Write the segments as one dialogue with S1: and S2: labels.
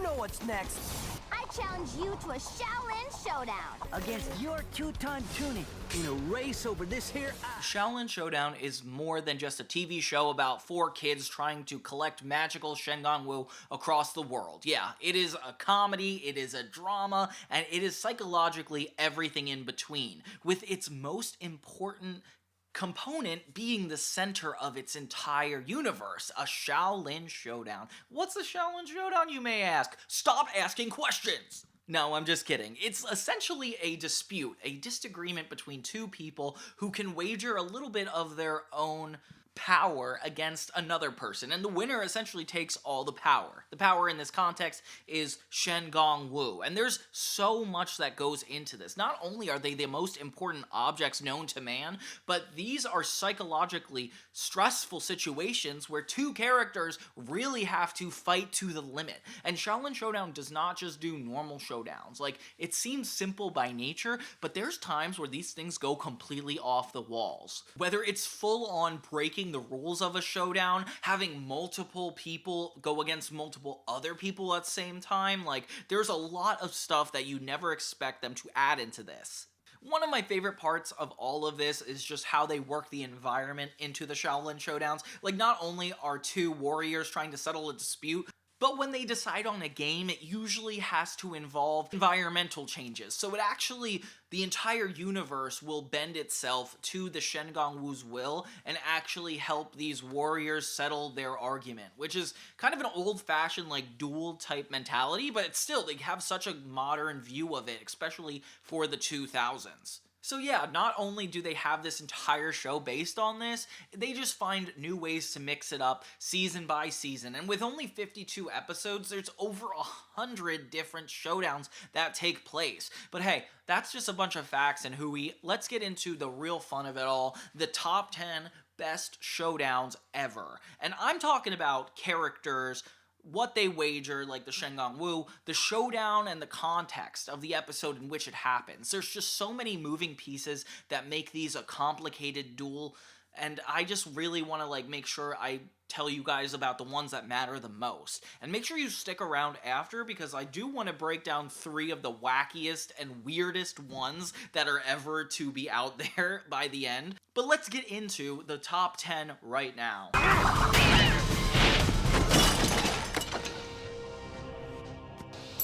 S1: know what's next.
S2: I challenge you to a Xiaolin Showdown.
S1: Against your two-time tuning in a race over this here
S3: Xiaolin Showdown is more than just a TV show about 4 kids trying to collect magical Shen Gong Wu across the world. Yeah, it is a comedy, it is a drama, and it is psychologically everything in between, with its most important component being the center of its entire universe, a Xiaolin Showdown. What's a Xiaolin Showdown, you may ask? Stop asking questions! No, I'm just kidding. It's essentially a dispute, a disagreement between 2 people who can wager a little bit of their own power against another person, and the winner essentially takes all the power. The power in this context is Shen Gong Wu, and there's so much that goes into this. Not only are they the most important objects known to man, but these are psychologically stressful situations where 2 characters really have to fight to the limit. And Xiaolin Showdown does not just do normal showdowns. Like, it seems simple by nature, but there's times where these things go completely off the walls. Whether it's full-on breaking the rules of a showdown, having multiple people go against multiple other people at the same time, like, there's a lot of stuff that you never expect them to add into this. One of my favorite parts of all of this is just how they work the environment into the Xiaolin Showdowns. Like, not only are 2 warriors trying to settle a dispute, but when they decide on a game, it usually has to involve environmental changes. So it actually, the entire universe will bend itself to the Shen Gong Wu's will and actually help these warriors settle their argument, which is kind of an old-fashioned, like, duel type mentality, but it's still, they have such a modern view of it, especially for the 2000s. So yeah, not only do they have this entire show based on this, they just find new ways to mix it up season by season. And with only 52 episodes, there's over 100 different showdowns that take place. But hey, that's just a bunch of facts and hooey. Let's get into the real fun of it all, the top 10 best showdowns ever. And I'm talking about characters, what they wager, like the Shen Gong Wu, the showdown, and the context of the episode in which it happens. There's just so many moving pieces that make these a complicated duel, and I just really want to, like, make sure I tell you guys about the ones that matter the most. And make sure you stick around after, because I do want to break down 3 of the wackiest and weirdest ones that are ever to be out there by the end. But let's get into the top 10 right now.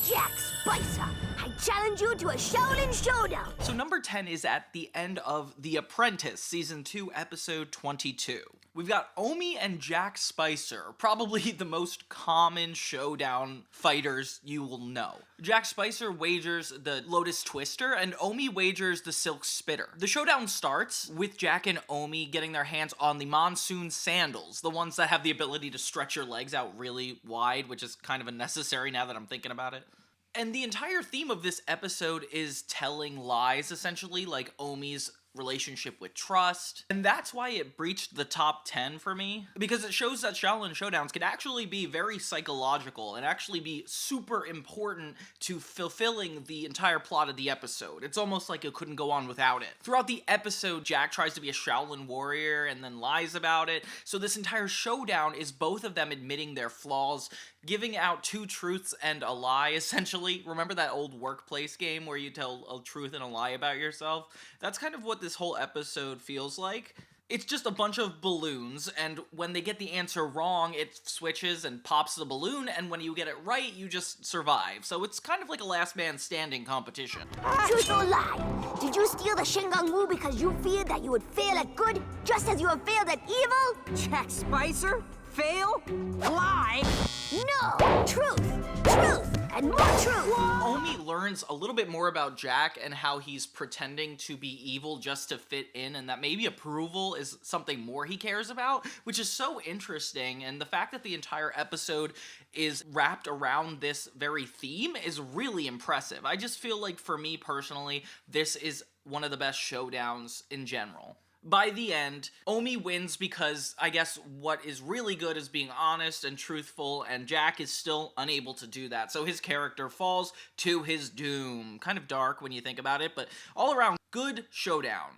S2: Jack Spicer, I challenge you to a Xiaolin Showdown.
S3: So number 10 is at the end of The Apprentice, Season 2, Episode 22. We've got Omi and Jack Spicer, probably the most common showdown fighters you will know. Jack Spicer wagers the Lotus Twister, and Omi wagers the Silk Spitter. The showdown starts with Jack and Omi getting their hands on the Monsoon Sandals, the ones that have the ability to stretch your legs out really wide, which is kind of unnecessary now that I'm thinking about it. And the entire theme of this episode is telling lies, essentially, like Omi's relationship with trust, and that's why it breached the top 10 for me, because it shows that Xiaolin Showdowns can actually be very psychological and actually be super important to fulfilling the entire plot of the episode. It's almost like it couldn't go on without it. Throughout the episode, Jack tries to be a Shaolin warrior and then lies about it, so this entire showdown is both of them admitting their flaws, giving out 2 truths and a lie, essentially. Remember that old workplace game where you tell a truth and a lie about yourself? That's kind of what this whole episode feels like. It's just a bunch of balloons, and when they get the answer wrong, it switches and pops the balloon, and when you get it right, you just survive. So it's kind of like a last man standing competition.
S2: Truth or lie? Did you steal the Shen Gong Wu because you feared that you would fail at good, just as you have failed at evil?
S1: Jack Spicer? Fail? Lie?
S2: No! Truth! Truth! And more truth!
S3: Omi learns a little bit more about Jack and how he's pretending to be evil just to fit in, and that maybe approval is something more he cares about, which is so interesting, and the fact that the entire episode is wrapped around this very theme is really impressive. I just feel like, for me personally, this is one of the best showdowns in general. By the end, Omi wins because I guess what is really good is being honest and truthful, and Jack is still unable to do that, so his character falls to his doom. Kind of dark when you think about it, but all around, good showdown.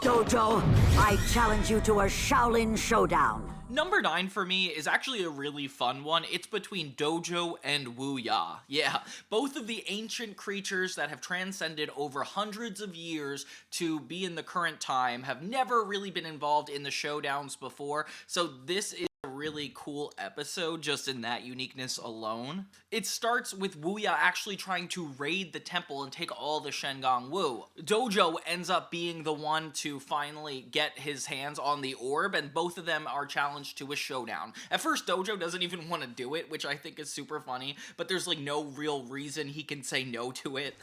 S4: Dojo, I challenge you to a Shaolin Showdown.
S3: Number 9 for me is actually a really fun one. It's between Dojo and Wu Ya. Yeah, both of the ancient creatures that have transcended over hundreds of years to be in the current time have never really been involved in the showdowns before, so this is a really cool episode just in that uniqueness alone. It starts with Wu Ya actually trying to raid the temple and take all the Shen Gong Wu. Dojo ends up being the one to finally get his hands on the orb, and both of them are challenged to a showdown. At first, Dojo doesn't even want to do it, which I think is super funny, but there's like no real reason he can say no to it.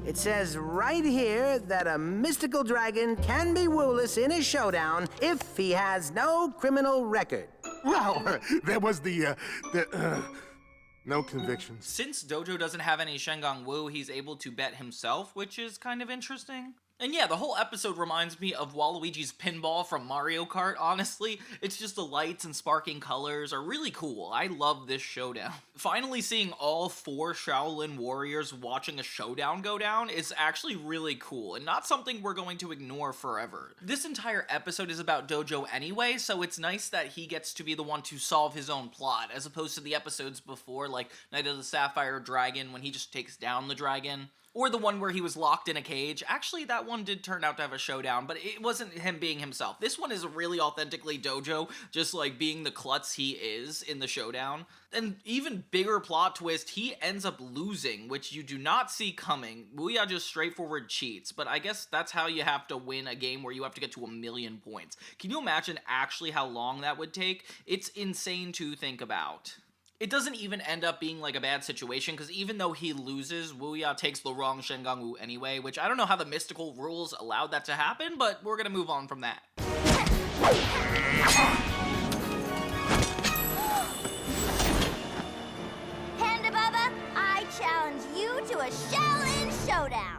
S1: It says right here that a mystical dragon can be Wu-less in a showdown if he has no criminal record.
S4: Well, there was no convictions.
S3: Since Dojo doesn't have any Shen Gong Wu, he's able to bet himself, which is kind of interesting. And yeah, the whole episode reminds me of Waluigi's pinball from Mario Kart, honestly. It's just the lights and sparking colors are really cool. I love this showdown. Finally seeing all 4 Shaolin warriors watching a showdown go down is actually really cool, and not something we're going to ignore forever. This entire episode is about Dojo anyway, so it's nice that he gets to be the one to solve his own plot, as opposed to the episodes before, like Night of the Sapphire Dragon, when he just takes down the dragon. Or the one where he was locked in a cage. Actually, that one did turn out to have a showdown, but it wasn't him being himself. This one is really authentically Dojo, just like being the klutz he is in the showdown. And even bigger plot twist, he ends up losing, which you do not see coming. Wu Ya just straightforward cheats, but I guess that's how you have to win a game where you have to get to 1,000,000 points. Can you imagine actually how long that would take? It's insane to think about. It doesn't even end up being like a bad situation, because even though he loses, Wu Ya takes the wrong Shen Gong Wu anyway, which I don't know how the mystical rules allowed that to happen, but we're gonna move on from that.
S2: Panda Bubba, I challenge you to a Xiaolin Showdown.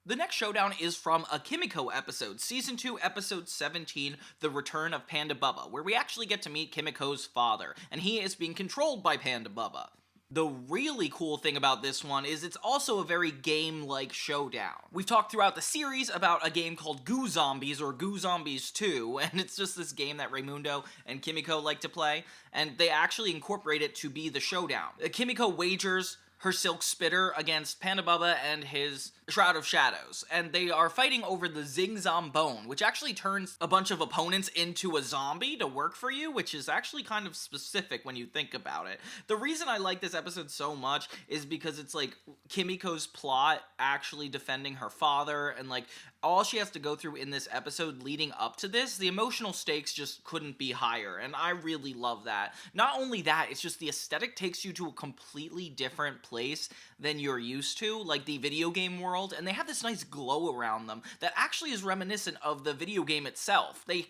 S3: The next showdown is from a Kimiko episode, Season 2, Episode 17, The Return of Panda Bubba, where we actually get to meet Kimiko's father, and he is being controlled by Panda Bubba. The really cool thing about this one is it's also a very game-like showdown. We've talked throughout the series about a game called Goo Zombies, or Goo Zombies 2, and it's just this game that Raimundo and Kimiko like to play, and they actually incorporate it to be the showdown. Kimiko wagers her Silk Spitter against Panda Bubba and his Shroud of Shadows, and they are fighting over the Zing Zombone, which actually turns a bunch of opponents into a zombie to work for you, which is actually kind of specific when you think about it. The reason I like this episode so much is because it's like Kimiko's plot actually defending her father, and like all she has to go through in this episode leading up to this, the emotional stakes just couldn't be higher, and I really love that. Not only that, it's just the aesthetic takes you to a completely different place than you're used to, like the video game world, and they have this nice glow around them that actually is reminiscent of the video game itself. They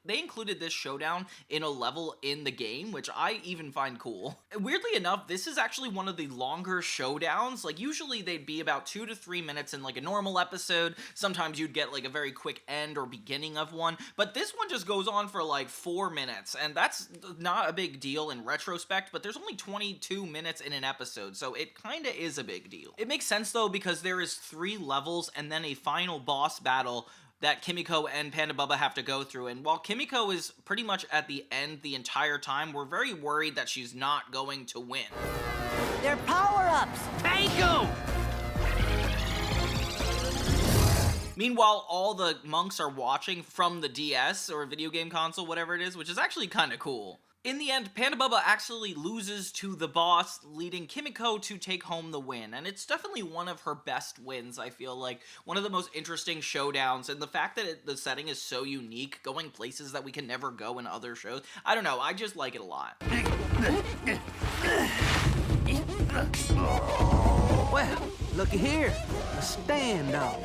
S3: included this showdown in a level in the game, which I even find cool. Weirdly enough, this is actually one of the longer showdowns. Like usually they'd be about 2 to 3 minutes in like a normal episode. Sometimes you'd get like a very quick end or beginning of one, but this one just goes on for like 4 minutes, and that's not a big deal in retrospect, but there's only 22 minutes in an episode, so it kinda is a big deal. It makes sense though, because there is 3 levels and then a final boss battle that Kimiko and Panda Bubba have to go through, and while Kimiko is pretty much at the end the entire time, we're very worried that she's not going to win.
S1: They're power-ups! Bango!
S3: Meanwhile, all the monks are watching from the DS, or video game console, whatever it is, which is actually kinda cool. In the end, Panda Bubba actually loses to the boss, leading Kimiko to take home the win, and it's definitely one of her best wins, I feel like. One of the most interesting showdowns, and the fact that the setting is so unique, going places that we can never go in other shows, I don't know, I just like it a lot.
S1: Well, looky here, a standoff.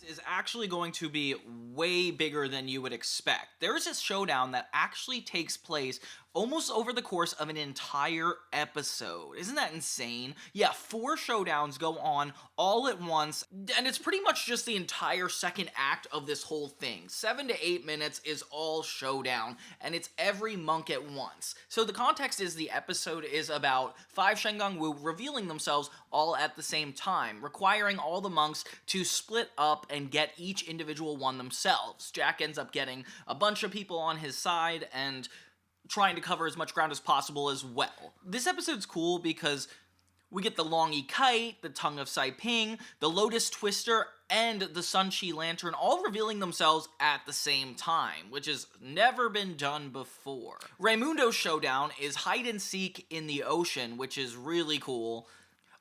S3: Is actually going to be way bigger than you would expect. There is a showdown that actually takes place almost over the course of an entire episode. Isn't that insane? Yeah, 4 showdowns go on all at once, and it's pretty much just the entire second act of this whole thing. 7 to 8 minutes is all showdown, and it's every monk at once. So the context is the episode is about 5 Shen Gong Wu revealing themselves all at the same time, requiring all the monks to split up and get get each individual one themselves. Jack ends up getting a bunch of people on his side and trying to cover as much ground as possible as well. This episode's cool because we get the Longy Kite, the Tongue of Saiping, the Lotus Twister, and the Sun Chi Lantern all revealing themselves at the same time, which has never been done before. Raimundo's showdown is hide and seek in the ocean, which is really cool.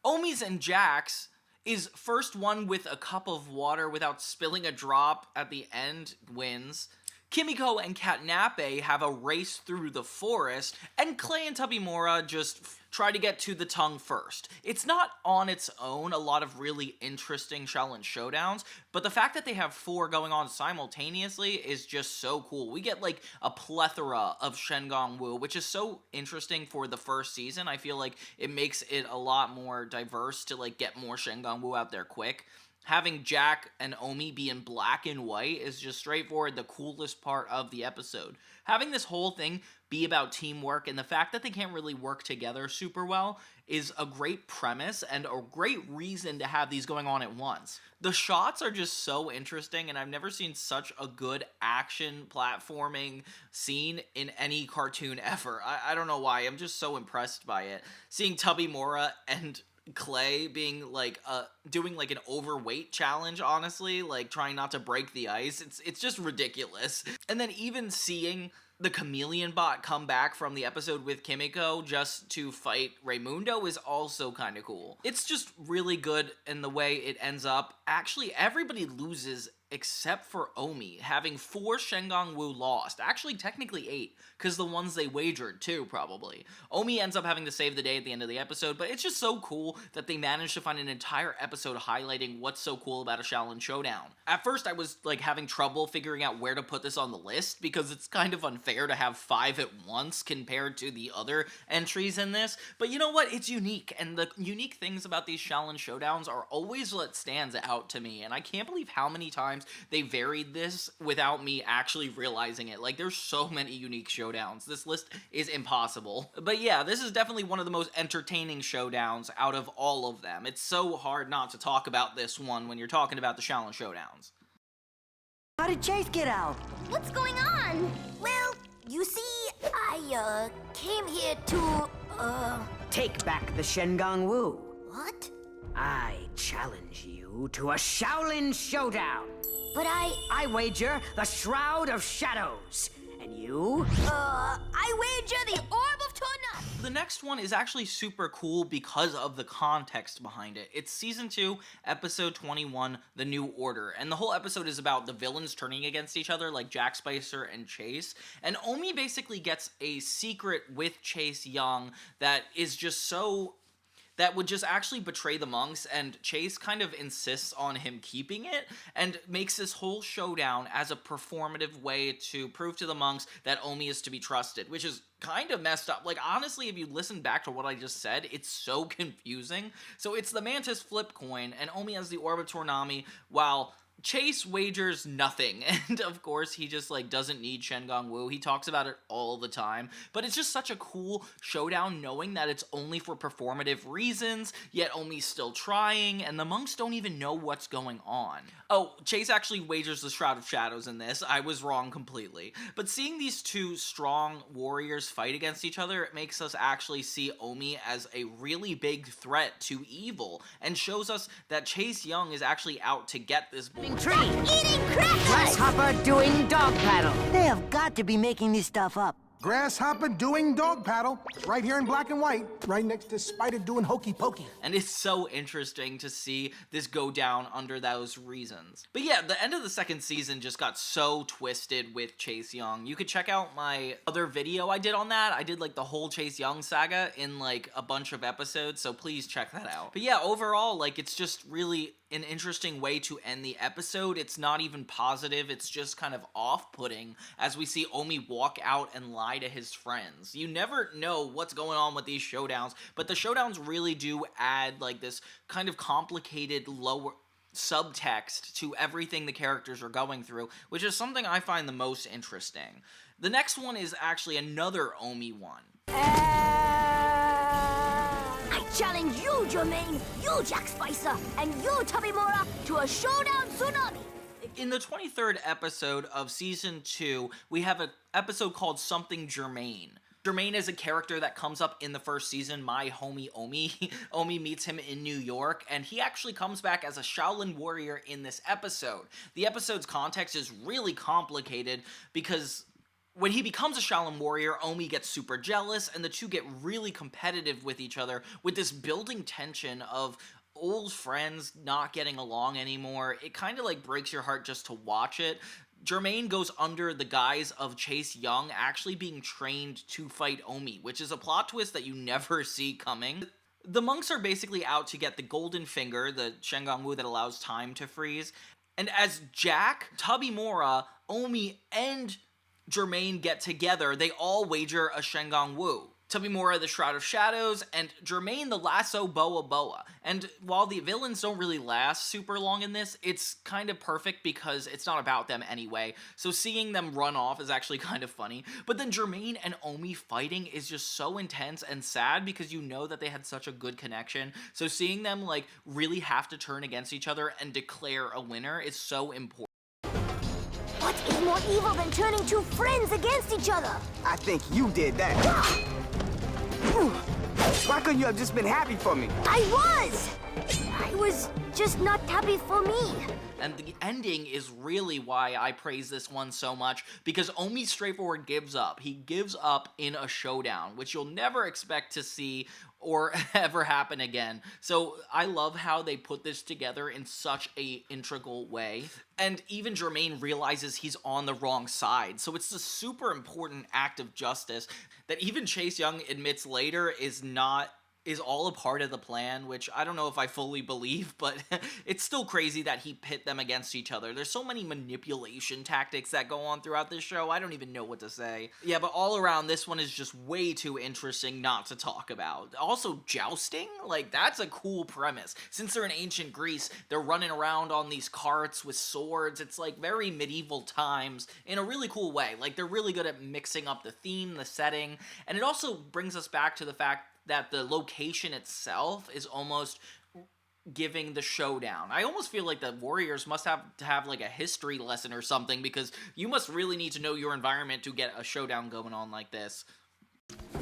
S3: Omi's and Jack's is first one with a cup of water without spilling a drop at the end wins. Kimiko and Katnape have a race through the forest, and Clay and Tubby-Mora just try to get to the tongue first. It's not on its own a lot of really interesting Xiaolin Showdowns, but the fact that they have 4 going on simultaneously is just so cool. We get like a plethora of Shen Gong Wu, which is so interesting for the first season. I feel like it makes it a lot more diverse to like get more Shen Gong Wu out there quick. Having Jack and Omi be in black and white is just straightforward the coolest part of the episode. Having this whole thing be about teamwork and the fact that they can't really work together super well is a great premise and a great reason to have these going on at once. The shots are just so interesting, and I've never seen such a good action platforming scene in any cartoon ever. I don't know why, I'm just so impressed by it. Seeing Tubby-Mora and Clay being like doing like an overweight challenge, honestly, like trying not to break the ice, it's just ridiculous. And then even seeing the chameleon bot come back from the episode with Kimiko just to fight Raimundo is also kind of cool. It's just really good in the way it ends up. Actually, everybody loses except for Omi, having 4 Shen Gong Wu lost. Actually, technically 8, because the ones they wagered too, probably. Omi ends up having to save the day at the end of the episode, but it's just so cool that they managed to find an entire episode highlighting what's so cool about a Xiaolin Showdown. At first, I was like having trouble figuring out where to put this on the list, because it's kind of unfair to have 5 at once compared to the other entries in this, but you know what? It's unique, and the unique things about these Xiaolin Showdowns are always what stands out to me, and I can't believe how many times they varied this without me actually realizing it. Like, there's so many unique showdowns. This list is impossible. But yeah, this is definitely one of the most entertaining showdowns out of all of them. It's so hard not to talk about this one when you're talking about the Xiaolin Showdowns.
S5: How did Chase get out?
S2: What's going on? Well, you see, I came here to,
S5: Take back the Shen Gong Wu.
S2: What?
S5: I challenge you to a Shaolin Showdown.
S2: But
S5: I wager the Shroud of Shadows. And you?
S2: I wager the Orb of Tornado.
S3: The next one is actually super cool because of the context behind it. It's Season 2, Episode 21, The New Order, and the whole episode is about the villains turning against each other, like Jack Spicer and Chase, and Omi basically gets a secret with Chase Young that is just so... that would just actually betray the monks, and Chase kind of insists on him keeping it, and makes this whole showdown as a performative way to prove to the monks that Omi is to be trusted, which is kind of messed up. Like, honestly, if you listen back to what I just said, it's so confusing. So it's the Mantis flip coin, and Omi has the Orb of Tournami, while Chase wagers nothing, and of course he just like doesn't need Shen Gong Wu. He talks about it all the time, but it's just such a cool showdown knowing that it's only for performative reasons, yet Omi's still trying, and the monks don't even know what's going on. Oh, Chase actually wagers the Shroud of Shadows in this. I was wrong completely. But seeing these two strong warriors fight against each other, it makes us actually see Omi as a really big threat to evil, and shows us that Chase Young is actually out to get this boy.
S5: Tree.
S2: Eating crackers!
S5: Grasshopper doing dog paddle. They have got to be making this stuff up.
S4: Grasshopper doing dog paddle. Right here in black and white. Right next to Spider doing hokey pokey.
S3: And it's so interesting to see this go down under those reasons. But yeah, the end of the second season just got so twisted with Chase Young. You could check out my other video I did on that. I did like the whole Chase Young saga in like a bunch of episodes, so please check that out. But yeah, overall, like it's just really an interesting way to end the episode. It's not even positive, it's just kind of off-putting as we see Omi walk out and lie to his friends. You never know what's going on with these showdowns, but the showdowns really do add like this kind of complicated lower subtext to everything the characters are going through, which is something I find the most interesting. The next one is actually another Omi one.
S2: I challenge you, Jermaine, you, Jack Spicer, and you, Tubby-Mora, to a showdown tsunami.
S3: In the 23rd episode of Season 2, we have an episode called Something Germain. Germain is a character that comes up in the first season, my homie Omi. Omi meets him in New York, and he actually comes back as a Shaolin warrior in this episode. The episode's context is really complicated because when he becomes a Shaolin warrior, Omi gets super jealous, and the two get really competitive with each other with this building tension of old friends not getting along anymore. It kind of like breaks your heart just to watch it. Germain goes under the guise of Chase Young actually being trained to fight Omi, which is a plot twist that you never see coming. The monks are basically out to get the golden finger, the Shen Gong Wu that allows time to freeze. And as Jack, Tabimura, Omi, and Germain get together, they all wager a Shen Gong Wu. Tabimura the Shroud of Shadows, and Germain the Lasso Boa Boa. And while the villains don't really last super long in this, it's kind of perfect because it's not about them anyway, so seeing them run off is actually kind of funny. But then Germain and Omi fighting is just so intense and sad because you know that they had such a good connection, so seeing them like really have to turn against each other and declare a winner is so important.
S2: What is more evil than turning two friends against each other?
S6: I think you did that. Why couldn't you have just been happy for me?
S2: I was just not happy for me.
S3: And the ending is really why I praise this one so much, because Omi straightforward gives up. He gives up in a showdown, which you'll never expect to see or ever happen again. So I love how they put this together in such a integral way. And even Germain realizes he's on the wrong side. So it's a super important act of justice that even Chase Young admits later is all a part of the plan, which I don't know if I fully believe, but it's still crazy that he pit them against each other. There's so many manipulation tactics that go on throughout this show, I don't even know what to say. Yeah, but all around, this one is just way too interesting not to talk about. Also, jousting? Like, that's a cool premise. Since they're in ancient Greece, they're running around on these carts with swords. It's like very medieval times in a really cool way. Like, they're really good at mixing up the theme, the setting, and it also brings us back to the fact that the location itself is almost giving the showdown. I almost feel like the warriors must have to have like a history lesson or something, because you must really need to know your environment to get a showdown going on like this.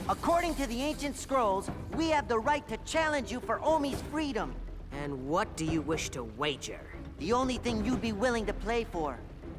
S7: According to the ancient scrolls, we have the right to challenge you for Omi's freedom.
S5: And what do you wish to wager?
S7: The only thing you'd be willing to play for,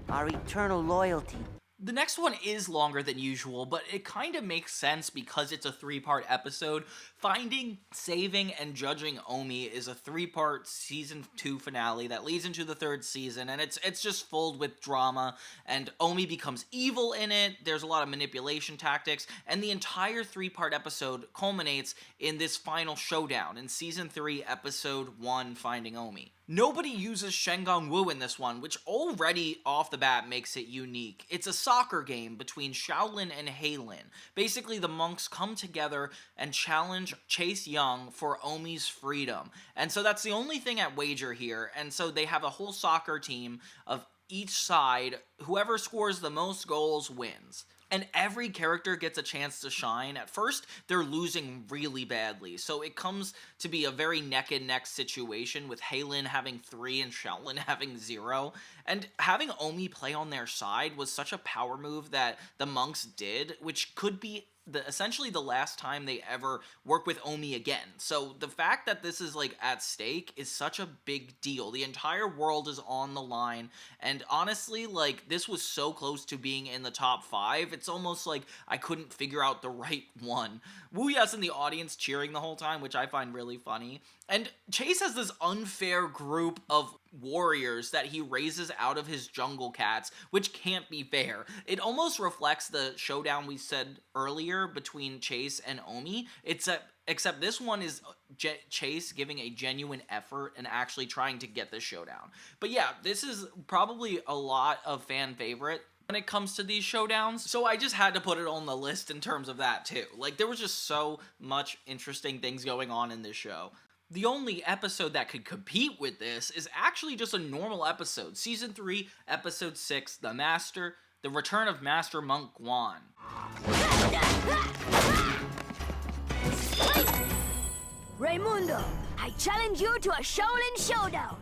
S7: our eternal loyalty.
S3: The next one is longer than usual, but it kind of makes sense because it's a 3-part episode. Finding, saving, and judging Omi is a 3-part season 2 finale that leads into the 3rd season, and it's just filled with drama, and Omi becomes evil in it. There's a lot of manipulation tactics, and the entire 3-part episode culminates in this final showdown in season 3, episode 1, Finding Omi. Nobody uses Shen Gong Wu in this one, which already off the bat makes it unique. It's a soccer game between Xiaolin and Heylin. Basically, the monks come together and challenge Chase Young for Omi's freedom. And so that's the only thing at wager here. And so they have a whole soccer team of each side. Whoever scores the most goals wins. And every character gets a chance to shine. At first, they're losing really badly, so it comes to be a very neck-and-neck situation with Heylin having 3 and Xiaolin having 0. And having Omi play on their side was such a power move that the monks did, which could be essentially the last time they ever work with Omi again. So the fact that this is like at stake is such a big deal. The entire world is on the line, and honestly, like, this was so close to being in the top 5, it's almost like I couldn't figure out the right one. Wu Ya's in the audience cheering the whole time, which I find really funny. And Chase has this unfair group of warriors that he raises out of his jungle cats, which can't be fair. It almost reflects the showdown we said earlier between Chase and Omi, except this one is Chase giving a genuine effort and actually trying to get this showdown. But yeah, this is probably a lot of fan favorite when it comes to these showdowns, so I just had to put it on the list in terms of that too. Like, there was just so much interesting things going on in this show. The only episode that could compete with this is actually just a normal episode. Season 3, Episode 6, The Master, The Return of Master Monk Guan.
S2: Raimundo, I challenge you to a Xiaolin Showdown.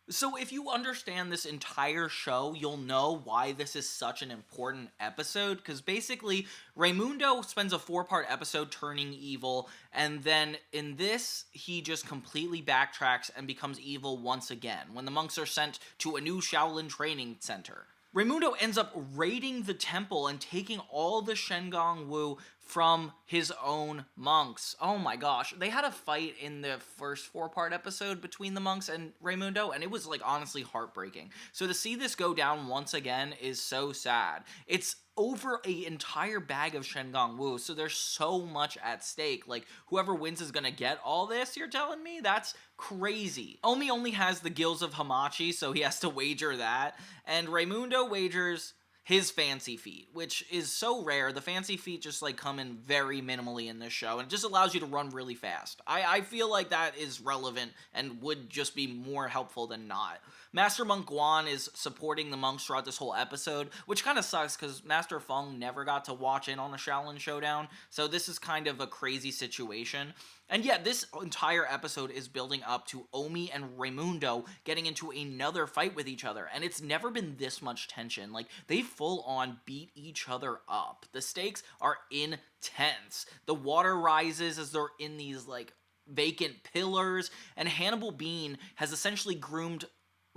S3: So if you understand this entire show, you'll know why this is such an important episode, because basically Raimundo spends a 4-part episode turning evil, and then in this, he just completely backtracks and becomes evil once again, when the monks are sent to a new Xiaolin training center. Raimundo ends up raiding the temple and taking all the Shen Gong Wu from his own monks. Oh my gosh, they had a fight in the first 4-part episode between the monks and Raimundo, and it was like honestly heartbreaking. So to see this go down once again is so sad. It's over an entire bag of Shen Gong Wu, so there's so much at stake. Like, whoever wins is gonna get all this, you're telling me? That's crazy. Omi only has the gills of Hamachi, so he has to wager that, and Raimundo wagers his fancy feet, which is so rare. The fancy feet just like come in very minimally in this show, and it just allows you to run really fast. I feel like that is relevant and would just be more helpful than not. Master Monk Guan is supporting the monks throughout this whole episode, which kind of sucks because Master Feng never got to watch in on a Xiaolin Showdown, so this is kind of a crazy situation. And yeah, this entire episode is building up to Omi and Raimundo getting into another fight with each other, and it's never been this much tension. Like, they full on beat each other up. The stakes are intense. The water rises as they're in these, like, vacant pillars, and Hannibal Bean has essentially groomed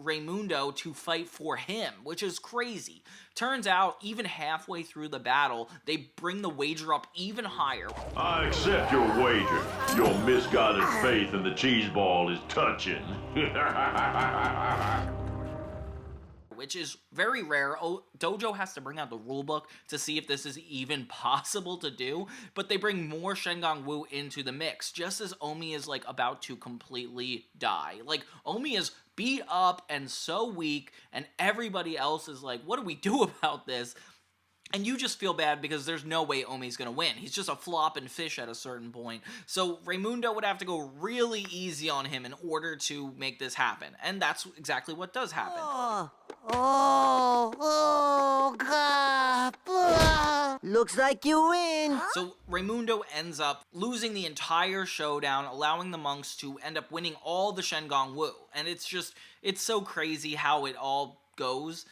S3: Raimundo to fight for him, which is crazy. Turns out, even halfway through the battle, they bring the wager up even higher.
S8: I accept your wager. Your misguided faith in the cheese ball is touching.
S3: Which is very rare. Dojo has to bring out the rulebook to see if this is even possible to do, but they bring more Shen Gong Wu into the mix, just as Omi is, like, about to completely die. Like, Omi is beat up and so weak, and everybody else is like, what do we do about this? And you just feel bad because there's no way Omi's gonna win. He's just a flopping fish at a certain point. So Raimundo would have to go really easy on him in order to make this happen. And that's exactly what does happen.
S7: God. Looks like you win.
S3: So Raimundo ends up losing the entire showdown, allowing the monks to end up winning all the Shen Gong Wu. And it's so crazy how it all goes.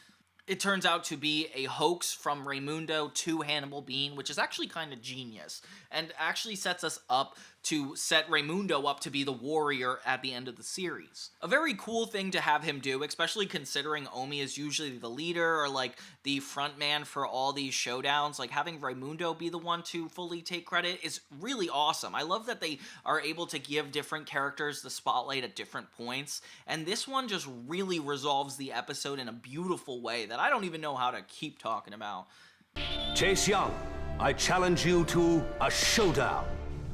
S3: It turns out to be a hoax from Raimundo to Hannibal Bean, which is actually kind of genius, and actually sets us up to set Raimundo up to be the warrior at the end of the series. A very cool thing to have him do, especially considering Omi is usually the leader or like the front man for all these showdowns. Like, having Raimundo be the one to fully take credit is really awesome. I love that they are able to give different characters the spotlight at different points, and this one just really resolves the episode in a beautiful way that I don't even know how to keep talking about.
S9: Chase Young, I challenge you to a showdown.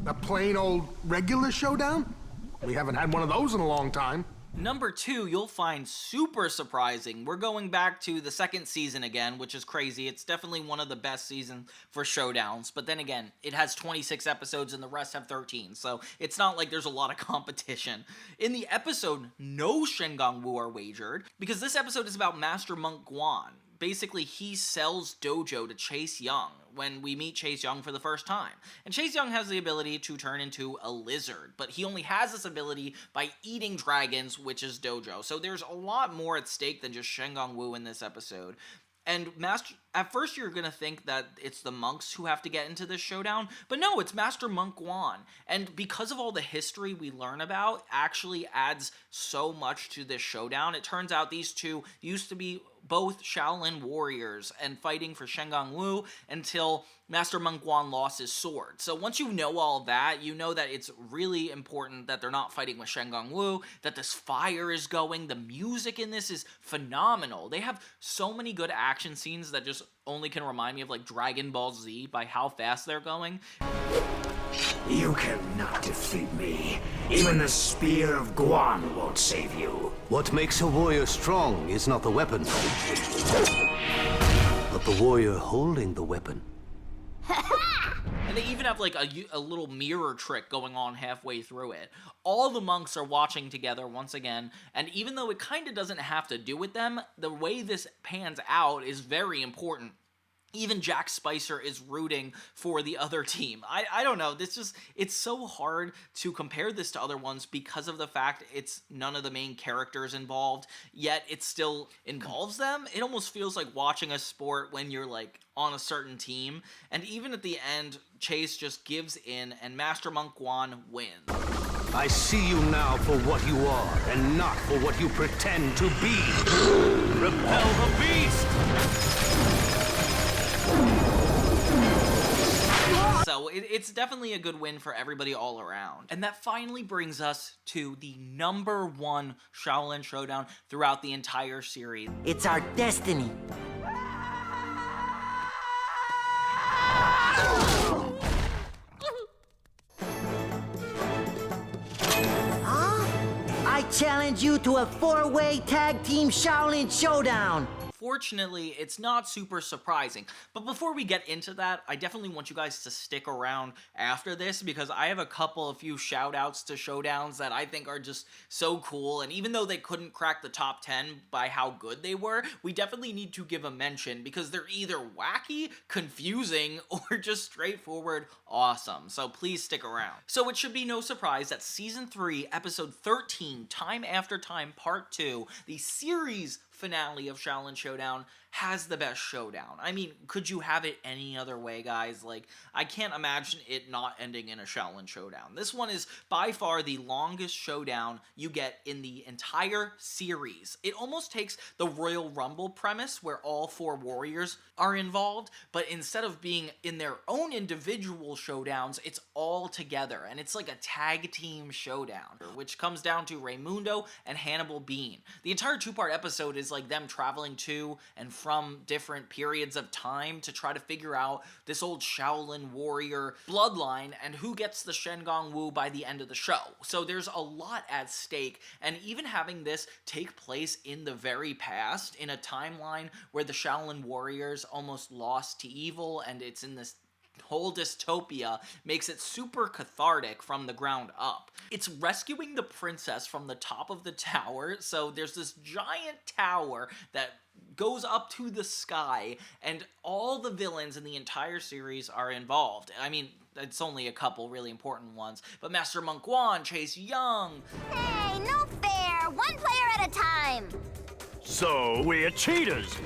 S4: A plain old regular showdown? We haven't had one of those in a long time.
S3: Number 2, you'll find super surprising. We're going back to the second season again, which is crazy. It's definitely one of the best seasons for showdowns. But then again, it has 26 episodes and the rest have 13. So it's not like there's a lot of competition. In the episode, no Shen Gong Wu are wagered, because this episode is about Master Monk Guan. Basically, he sells dojo to Chase Young when we meet Chase Young for the first time. And Chase Young has the ability to turn into a lizard, but he only has this ability by eating dragons, which is dojo. So there's a lot more at stake than just Shen Gong Wu in this episode. And at first you're gonna think that it's the monks who have to get into this showdown, but no, it's Master Monk Guan. And because of all the history we learn about, actually adds so much to this showdown. It turns out these two used to be both Shaolin warriors and fighting for Shen Gong Wu until Master Monk Guan lost his sword. So once you know all that, you know that it's really important that they're not fighting with Shen Gong Wu, that this fire is going. The music in this is phenomenal. They have so many good action scenes that just only can remind me of like Dragon Ball Z by how fast they're going.
S10: You cannot defeat me. Even the spear of Guan won't save you.
S9: What makes a warrior strong is not the weapon, but the warrior holding the weapon.
S3: And they even have like a little mirror trick going on halfway through it. All the monks are watching together once again, and even though it kind of doesn't have to do with them, the way this pans out is very important. even Jack Spicer is rooting for the other team. I don't know, it's so hard to compare this to other ones because of the fact it's none of the main characters involved, yet it still involves them. It almost feels like watching a sport when you're like on a certain team, and even at the end, Chase just gives in and Master Monk Guan wins.
S9: I see you now for what you are, and not for what you pretend to be. Repel the beast!
S3: So it's definitely a good win for everybody all around. And that finally brings us to the #1 Xiaolin Showdown throughout the entire series.
S7: It's our destiny. I challenge you to a 4-way tag team Xiaolin Showdown.
S3: Fortunately, it's not super surprising. But before we get into that, I definitely want you guys to stick around after this because I have a few shout outs to showdowns that I think are just so cool. And even though they couldn't crack the top 10 by how good they were, we definitely need to give a mention because they're either wacky, confusing, or just straightforward awesome. So please stick around. So it should be no surprise that Season 3, Episode 13, Time After Time Part 2, the series finale of Xiaolin Showdown, has the best showdown. I mean, could you have it any other way, guys? Like, I can't imagine it not ending in a Xiaolin Showdown. This one is by far the longest showdown you get in the entire series. It almost takes the Royal Rumble premise where all 4 warriors are involved, but instead of being in their own individual showdowns, it's all together, and it's like a tag team showdown, which comes down to Raimundo and Hannibal Bean. The entire 2-part episode is like them traveling to and from different periods of time to try to figure out this old Shaolin warrior bloodline and who gets the Shen Gong Wu by the end of the show. So there's a lot at stake, and even having this take place in the very past, in a timeline where the Shaolin warriors almost lost to evil and it's in this whole dystopia, makes it super cathartic from the ground up. It's rescuing the princess from the top of the tower, so there's this giant tower that goes up to the sky, and all the villains in the entire series are involved. I mean, it's only a couple really important ones, but Master Monk Guan, Chase Young...
S2: Hey, no fair! One player at a time!
S8: So, we're cheaters!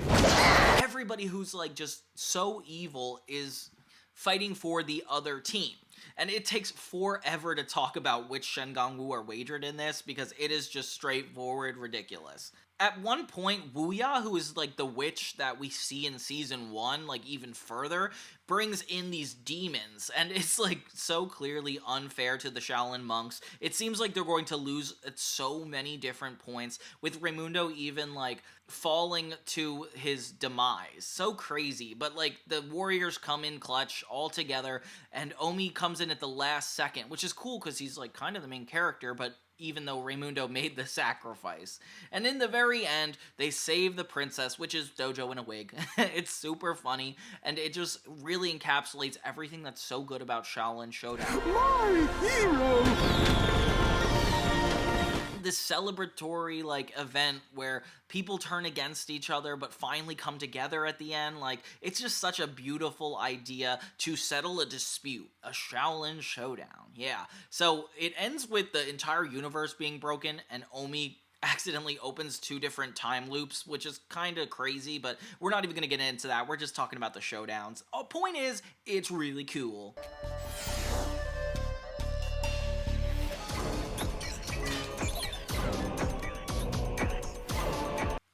S3: Everybody who's, like, just so evil is fighting for the other team. And it takes forever to talk about which Shen Gong Wu are wagered in this because it is just straightforward ridiculous. At one point, Wuya, who is like the witch that we see in Season 1, like even further, brings in these demons, and it's like so clearly unfair to the Shaolin monks. It seems like they're going to lose at so many different points, with Raimundo even like falling to his demise. So crazy, but like the warriors come in clutch all together, and Omi comes in at the last second, which is cool because he's like kind of the main character, but even though Raimundo made the sacrifice. And in the very end, they save the princess, which is Dojo in a wig. It's super funny, and it just really encapsulates everything that's so good about Xiaolin Showdown.
S4: My hero!
S3: This celebratory, like, event where people turn against each other but finally come together at the end, like, it's just such a beautiful idea to settle a dispute. A Xiaolin Showdown, yeah. So it ends with the entire universe being broken and Omi accidentally opens 2 different time loops, which is kind of crazy, but we're not even gonna get into that. We're just talking about the showdowns. Point is, it's really cool.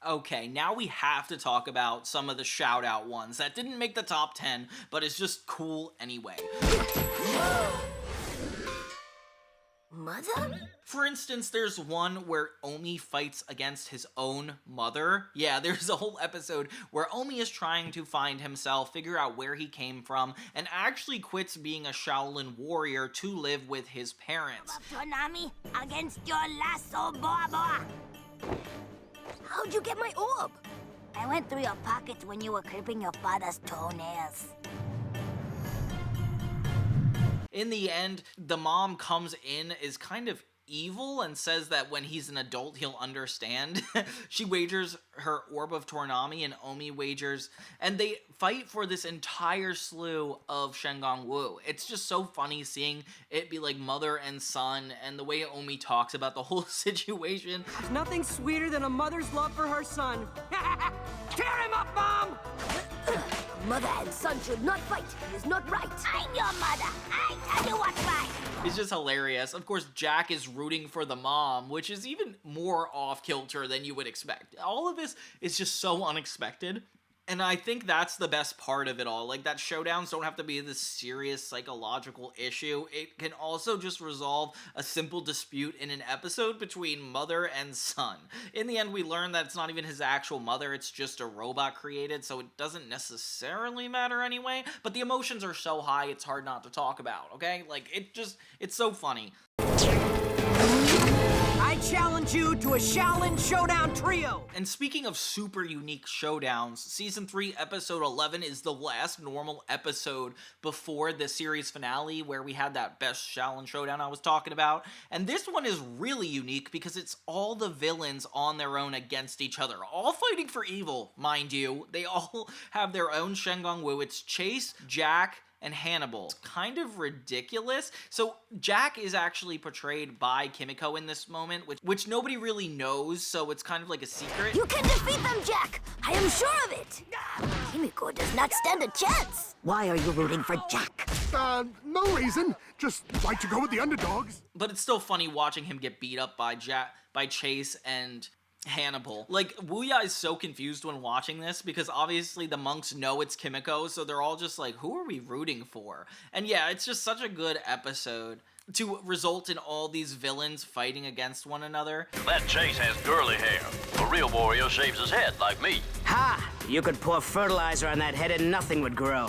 S3: Okay, now we have to talk about some of the shout-out ones that didn't make the top 10, but is just cool anyway.
S2: Mother?
S3: For instance, there's one where Omi fights against his own mother. Yeah, there's a whole episode where Omi is trying to find himself, figure out where he came from, and actually quits being a Shaolin warrior to live with his parents.
S2: Tonami, against your lasso, boa. How'd you get my orb? I went through your pockets when you were clipping your father's toenails.
S3: In the end, the mom comes in, is kind of evil and says that when he's an adult he'll understand. She wagers her orb of Tornami and Omi wagers, and they fight for this entire slew of Shen Gong Wu. It's just so funny seeing it be like mother and son, and the way Omi talks about the whole situation.
S5: There's nothing sweeter than a mother's love for her son. Tear him up, Mom!
S2: Mother and son should not fight. It is not right. I'm your mother. I tell you what's right.
S3: It's just hilarious. Of course, Jack is rooting for the mom, which is even more off-kilter than you would expect. All of this is just so unexpected. And I think that's the best part of it all. Like, that showdowns don't have to be this serious psychological issue. It can also just resolve a simple dispute in an episode between mother and son. In the end, we learn that it's not even his actual mother, it's just a robot created, so it doesn't necessarily matter anyway. But the emotions are so high, it's hard not to talk about, okay? Like, it's so funny.
S5: I challenge you to a Xiaolin Showdown trio!
S3: And speaking of super unique showdowns, Season 3, Episode 11 is the last normal episode before the series finale where we had that best Xiaolin Showdown I was talking about. And this one is really unique because it's all the villains on their own against each other, all fighting for evil, mind you. They all have their own Shen Gong Wu. It's Chase, Jack, and Hannibal. It's kind of ridiculous. So Jack is actually portrayed by Kimiko in this moment, which nobody really knows, so it's kind of like a secret.
S2: You can defeat them, Jack. I am sure of it. Kimiko does not stand a chance. Why are you rooting for Jack?
S4: No reason. Just like to go with the underdogs.
S3: But it's still funny watching him get beat up by Chase and Hannibal. Like, Wuya is so confused when watching this because obviously the monks know it's Kimiko, so they're all just like, who are we rooting for? And yeah, it's just such a good episode to result in all these villains fighting against one another.
S8: That Chase has girly hair. A real warrior shaves his head like me.
S5: Ha! You could pour fertilizer on that head and nothing would grow.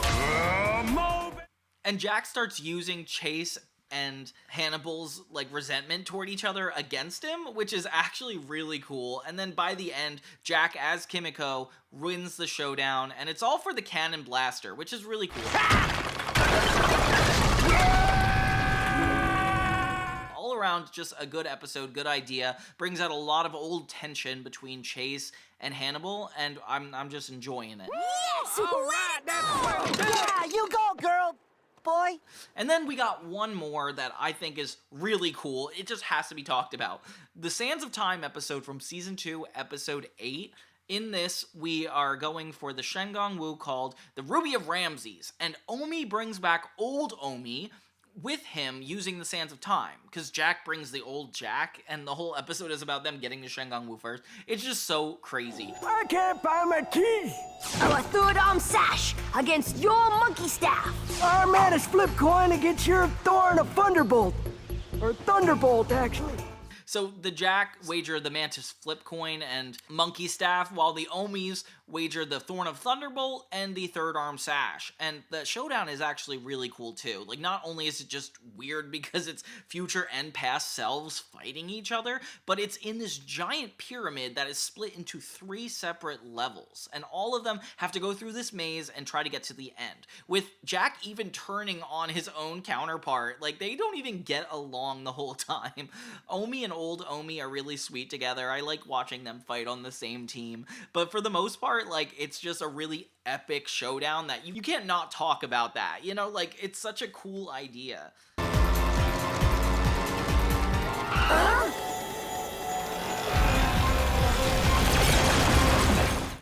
S3: And Jack starts using Chase and Hannibal's like resentment toward each other against him, which is actually really cool. And then by the end, Jack as Kimiko wins the showdown, and it's all for the cannon blaster, which is really cool. All around, just a good episode, good idea. Brings out a lot of old tension between Chase and Hannibal, and I'm just enjoying it.
S2: Yes! All right,
S7: Yeah, you go, girl! Boy.
S3: And then we got one more that I think is really cool. It just has to be talked about. The Sands of Time episode from Season 2, Episode 8. In this, we are going for the Shen Gong Wu called the Ruby of Ramses. And Omi brings back old Omi with him using the Sands of Time, because Jack brings the old Jack, and the whole episode is about them getting to Shen Gong Wu first. It's just so crazy.
S5: I can't find my keys!
S2: Our third arm sash against your monkey staff.
S5: Our man is flip coin against your thorn of thunderbolt. Or thunderbolt, actually.
S3: So the Jack wager the Mantis flip coin and monkey staff, while the Omis wager the Thorn of Thunderbolt and the third arm sash. And the showdown is actually really cool too. Like, not only is it just weird because it's future and past selves fighting each other, but it's in this giant pyramid that is split into 3 separate levels. And all of them have to go through this maze and try to get to the end. With Jack even turning on his own counterpart. Like, they don't even get along the whole time. Omi and old Omi are really sweet together. I like watching them fight on the same team. But for the most part, like, it's just a really epic showdown that you can't not talk about that. You know, like, it's such a cool idea.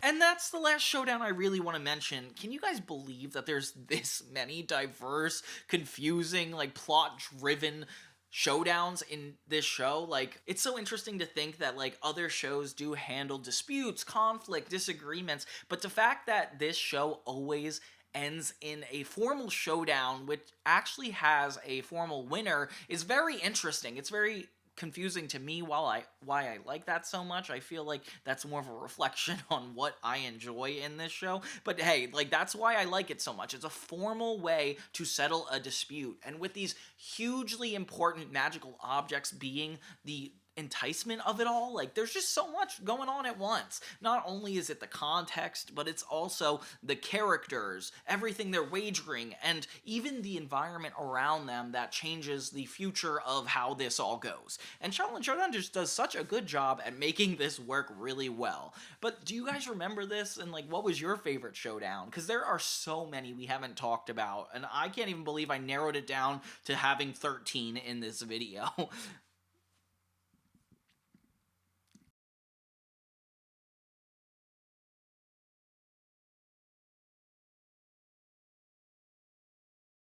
S3: And that's the last showdown I really want to mention. Can you guys believe that there's this many diverse, confusing, like, plot-driven showdowns in this show? Like, it's so interesting to think that, like, other shows do handle disputes, conflict, disagreements, but the fact that this show always ends in a formal showdown, which actually has a formal winner, is very interesting. It's very confusing to me why I like that so much. I feel like that's more of a reflection on what I enjoy in this show. But hey, like, that's why I like it so much. It's a formal way to settle a dispute. And with these hugely important magical objects being the enticement of it all. Like, there's just so much going on at once. Not only is it the context, but it's also the characters, everything they're wagering, and even the environment around them that changes the future of how this all goes. And Xiaolin Showdown just does such a good job at making this work really well. But do you guys remember this? And like, what was your favorite showdown? Because there are so many we haven't talked about, and I can't even believe I narrowed it down to having 13 in this video.